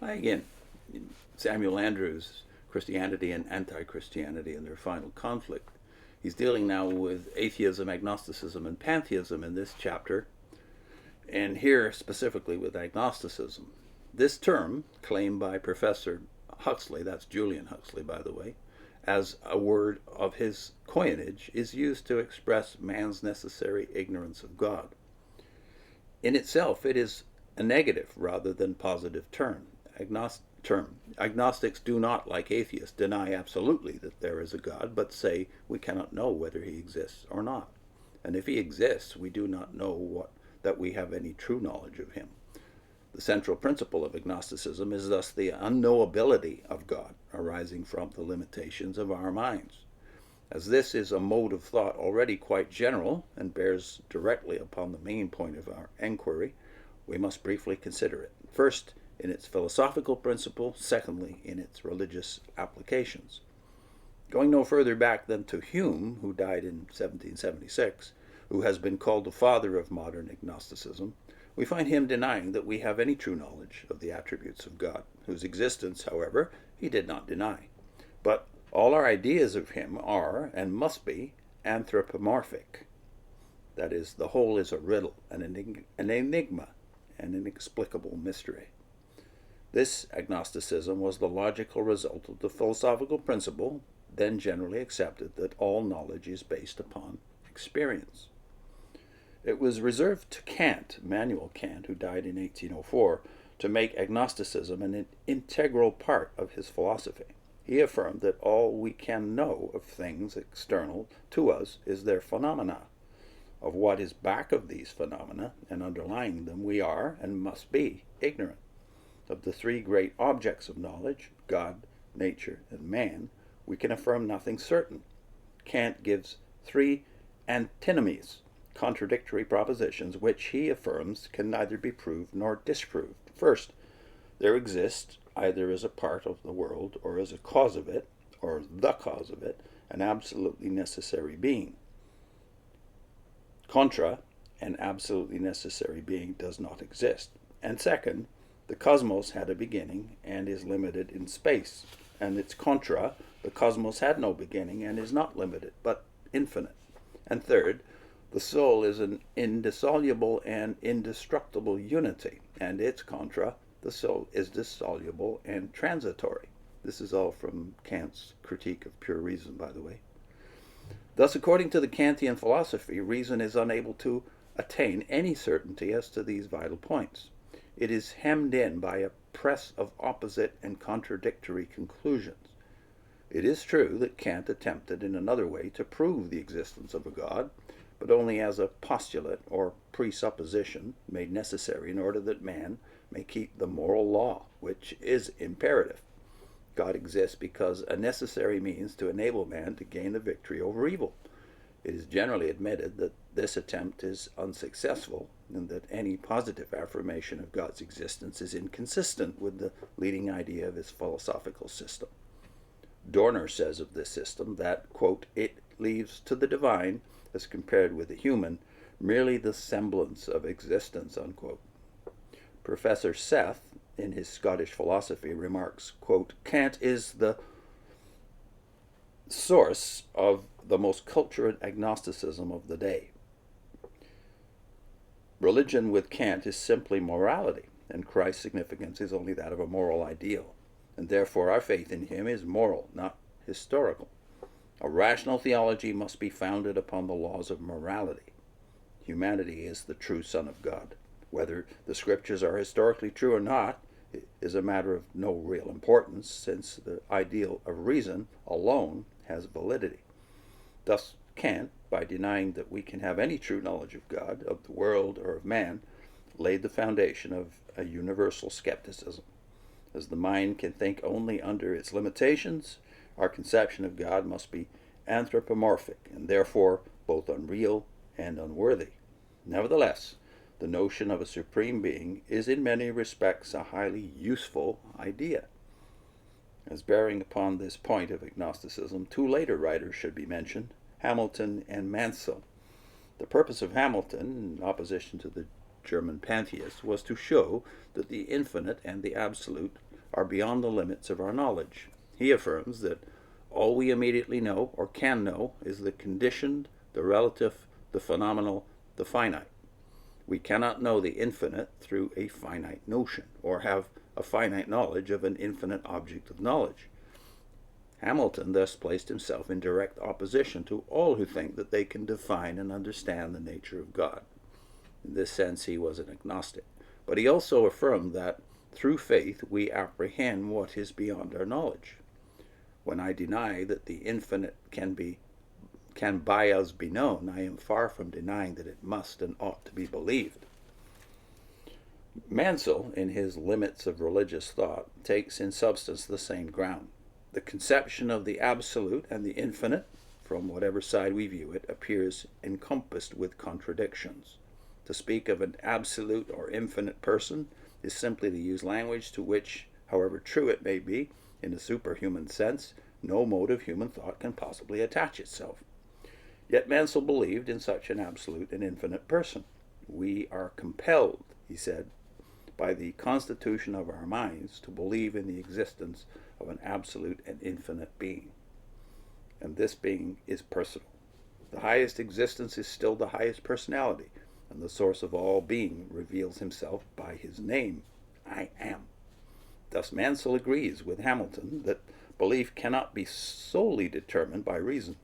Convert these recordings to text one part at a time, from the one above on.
Hi again. Samuel Andrews, Christianity and Anti-Christianity and their final conflict. He's dealing now with atheism, agnosticism, and pantheism in this chapter, and here specifically with agnosticism. This term, claimed by Professor Huxley, that's Julian Huxley, by the way, as a word of his coinage, is used to express man's necessary ignorance of God. In itself, it is a negative rather than positive term. Agnostics do not, like atheists, deny absolutely that there is a God, but say we cannot know whether he exists or not. And if he exists, we do not know that we have any true knowledge of him. The central principle of agnosticism is thus the unknowability of God, arising from the limitations of our minds. As this is a mode of thought already quite general and bears directly upon the main point of our enquiry, we must briefly consider it. First, in its philosophical principle, secondly, in its religious applications. Going no further back than to Hume, who died in 1776, who has been called the father of modern agnosticism, we find him denying that we have any true knowledge of the attributes of God, whose existence, however, he did not deny. But all our ideas of him are, and must be, anthropomorphic. That is, the whole is a riddle, an enigma, an inexplicable mystery. This agnosticism was the logical result of the philosophical principle, then generally accepted, that all knowledge is based upon experience. It was reserved to Kant, Immanuel Kant, who died in 1804, to make agnosticism an integral part of his philosophy. He affirmed that all we can know of things external to us is their phenomena. Of what is back of these phenomena and underlying them we are, and must be, ignorant. Of the three great objects of knowledge, God, nature, and man, we can affirm nothing certain. Kant gives three antinomies, contradictory propositions, which he affirms can neither be proved nor disproved. First, there exists, either as a part of the world or as a cause of it, or the cause of it, an absolutely necessary being. Contra, an absolutely necessary being does not exist. And second, the cosmos had a beginning and is limited in space. And its contra, the cosmos had no beginning and is not limited, but infinite. And third, the soul is an indissoluble and indestructible unity, and its contra, the soul, is dissoluble and transitory. This is all from Kant's Critique of Pure Reason, by the way. Thus, according to the Kantian philosophy, reason is unable to attain any certainty as to these vital points. It is hemmed in by a press of opposite and contradictory conclusions. It is true that Kant attempted in another way to prove the existence of a God, but only as a postulate or presupposition made necessary in order that man may keep the moral law, which is imperative. God exists because a necessary means to enable man to gain the victory over evil. It is generally admitted that this attempt is unsuccessful, and that any positive affirmation of God's existence is inconsistent with the leading idea of his philosophical system. Dorner says of this system that, quote, it leaves to the divine, as compared with the human, merely the semblance of existence, unquote. Professor Seth, in his Scottish philosophy, remarks, quote, Kant is the source of the most cultured agnosticism of the day. Religion with Kant is simply morality, and Christ's significance is only that of a moral ideal, and therefore our faith in him is moral, not historical. A rational theology must be founded upon the laws of morality. Humanity is the true Son of God. Whether the scriptures are historically true or not is a matter of no real importance, since the ideal of reason alone has validity. Thus, Kant, by denying that we can have any true knowledge of God, of the world, or of man, laid the foundation of a universal skepticism. As the mind can think only under its limitations, our conception of God must be anthropomorphic, and therefore both unreal and unworthy. Nevertheless, the notion of a supreme being is in many respects a highly useful idea. As bearing upon this point of agnosticism, two later writers should be mentioned, Hamilton and Mansel. The purpose of Hamilton, in opposition to the German pantheist, was to show that the infinite and the absolute are beyond the limits of our knowledge. He affirms that all we immediately know or can know is the conditioned, the relative, the phenomenal, the finite. We cannot know the infinite through a finite notion, or have a finite knowledge of an infinite object of knowledge. Hamilton thus placed himself in direct opposition to all who think that they can define and understand the nature of God. In this sense, he was an agnostic. But he also affirmed that through faith we apprehend what is beyond our knowledge. When I deny that the infinite can by us be known, I am far from denying that it must and ought to be believed. Mansel, in his Limits of Religious Thought, takes in substance the same ground. The conception of the absolute and the infinite, from whatever side we view it, appears encompassed with contradictions. To speak of an absolute or infinite person is simply to use language to which, however true it may be, in a superhuman sense, no mode of human thought can possibly attach itself. Yet Mansel believed in such an absolute and infinite person. We are compelled, he said, by the constitution of our minds to believe in the existence of an absolute and infinite being. And this being is personal. The highest existence is still the highest personality, and the source of all being reveals himself by his name, I am. Thus Mansel agrees with Hamilton that belief cannot be solely determined by reason.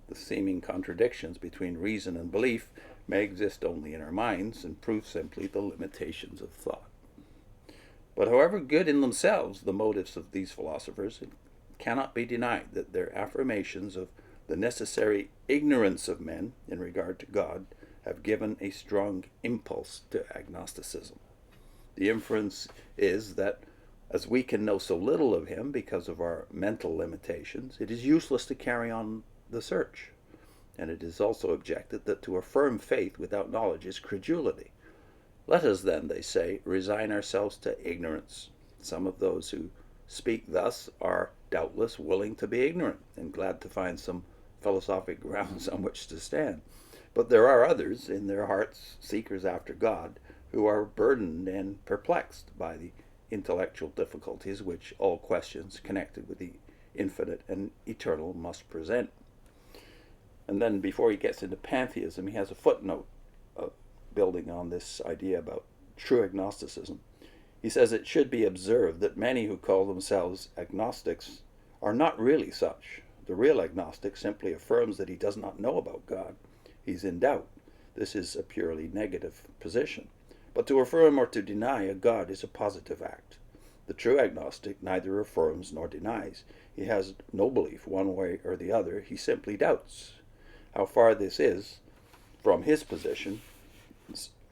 The seeming contradictions between reason and belief may exist only in our minds and prove simply the limitations of thought. But however good in themselves the motives of these philosophers, it cannot be denied that their affirmations of the necessary ignorance of men in regard to God have given a strong impulse to agnosticism. The inference is that as we can know so little of him because of our mental limitations, it is useless to carry on the search. And it is also objected that to affirm faith without knowledge is credulity. Let us then, they say, resign ourselves to ignorance. Some of those who speak thus are doubtless willing to be ignorant and glad to find some philosophic grounds on which to stand. But there are others, in their hearts seekers after God, who are burdened and perplexed by the intellectual difficulties which all questions connected with the infinite and eternal must present. And then before he gets into pantheism, he has a footnote building on this idea about true agnosticism. He says it should be observed that many who call themselves agnostics are not really such. The real agnostic simply affirms that he does not know about God. He's in doubt. This is a purely negative position. But to affirm or to deny a God is a positive act. The true agnostic neither affirms nor denies. He has no belief one way or the other. He simply doubts. How far this is from his position,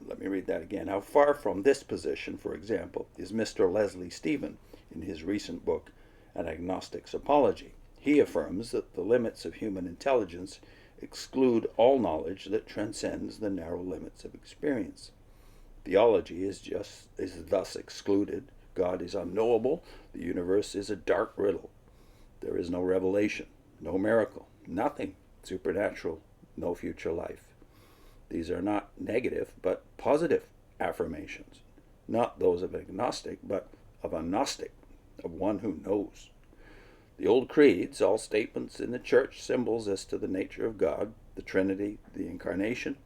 let me read that again. How far from this position, for example, is Mr. Leslie Stephen in his recent book, An Agnostic's Apology. He affirms that the limits of human intelligence exclude all knowledge that transcends the narrow limits of experience. Theology is thus excluded. God is unknowable. The universe is a dark riddle. There is no revelation, no miracle, nothing supernatural, no future life. These are not negative, but positive affirmations, not those of an agnostic, but of a Gnostic, of one who knows. The old creeds, all statements in the church symbols as to the nature of God, the Trinity, the Incarnation,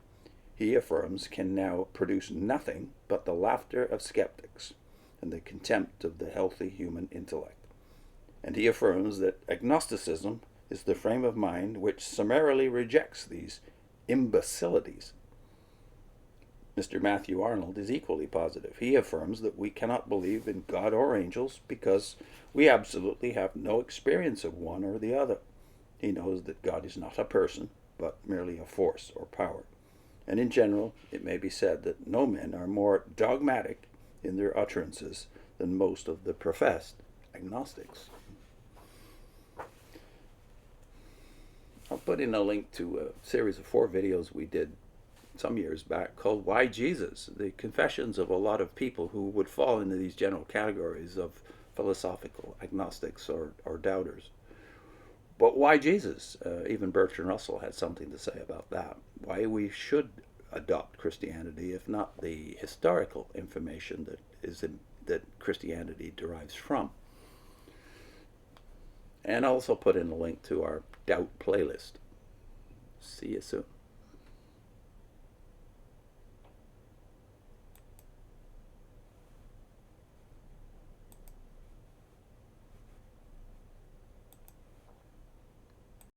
he affirms can now produce nothing but the laughter of skeptics and the contempt of the healthy human intellect. And he affirms that agnosticism is the frame of mind which summarily rejects these imbecilities. Mr. Matthew Arnold is equally positive. He affirms that we cannot believe in God or angels because we absolutely have no experience of one or the other. He knows that God is not a person, but merely a force or power. And in general, it may be said that no men are more dogmatic in their utterances than most of the professed agnostics. I'll put in a link to a series of 4 videos we did some years back called Why Jesus? The confessions of a lot of people who would fall into these general categories of philosophical agnostics or doubters. But why Jesus? Even Bertrand Russell had something to say about that. Why we should adopt Christianity, if not the historical information that Christianity derives from. And I'll also put in a link to our doubt playlist. See you soon.